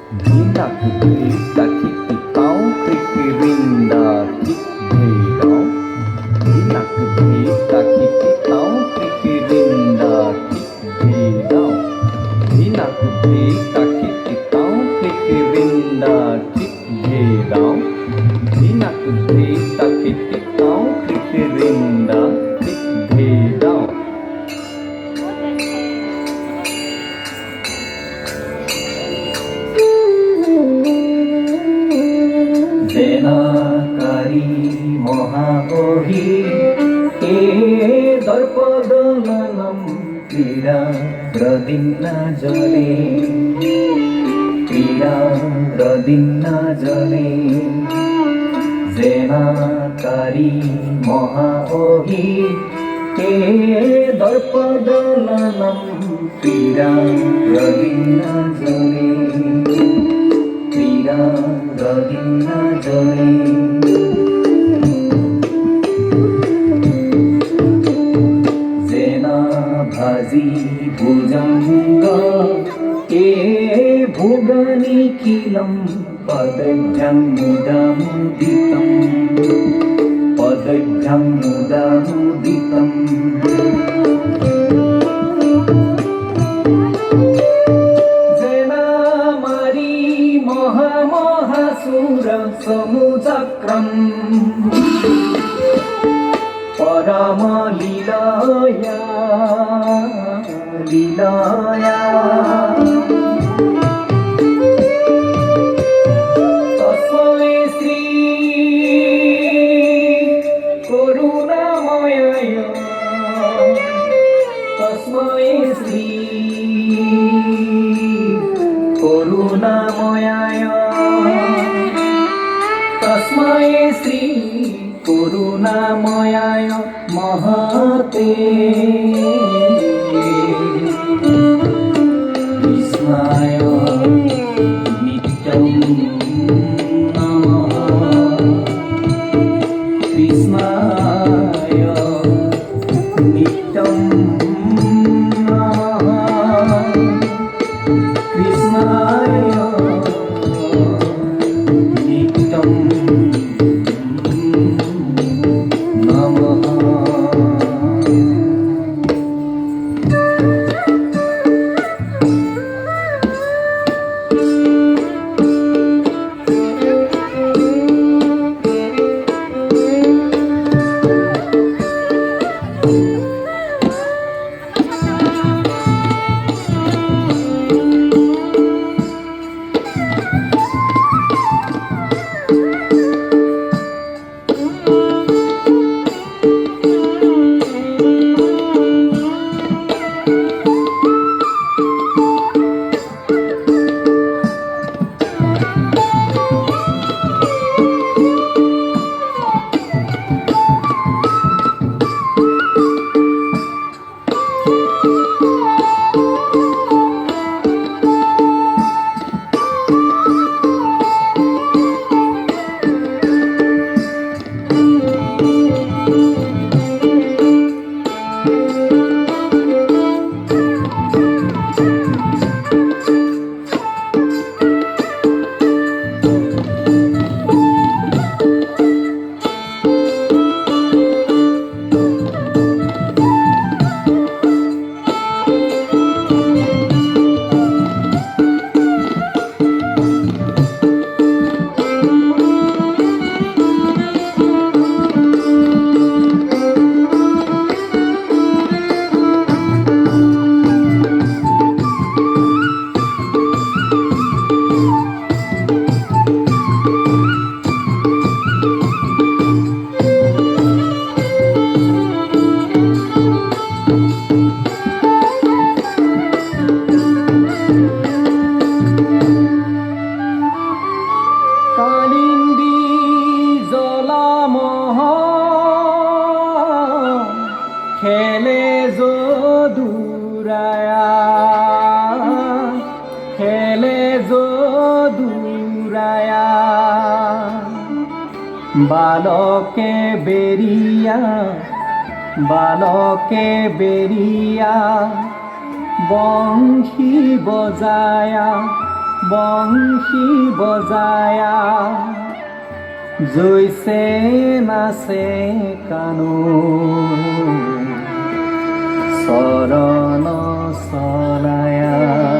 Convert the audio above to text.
ধিনাক ধিতা খিতি তাও কৃতি রিন্দা ঠিক ধেদাও ধিনাক ধিতা খিতি তাও কৃতি রিন্দা ঠিক ধেদাও ধিনাক ধিতা খিতি তাও কৃতি রিন্দা ঠিক ধেদাও ধিনাক ধিতা খিতি তাও কৃতি রিন্দা ঠিক ধেদাও জেনাকারী মহাবহি এ দর্পদলনম ক্রীড়া প্রদিন্না জলে ক্রীড়া প্রদিন্না জলে জেনাকারী মহাবহি এ দর্পদলনম ক্রীড়া প্রদিন্না জলে রদিন্না জলে জেনা ভাজি ভুজঙ্গ এ ভুগনি কিলম পদভ্যং মুদামুদিতম পদভ্যং মুদামুদিতম সমুচক্রম পরম লীলয়া লীলয়া তস্मै শ্রী করুণাময়ায় তস্मै শ্রী করুণাময়ায় তস্मै শ্রী করুণাময়ায় মহতে কৃষ্ণায় নিত্যং নমঃ কৃষ্ণায় নিত্যং নমঃ কৃষ্ণায় নিত্যং খেলে যদুরায়া খেলে যদুরায়া বালকে বেরিয়া বংশী বজায়া বংশী বজায়া জৈসে নাচে কানু চরণ চলায়া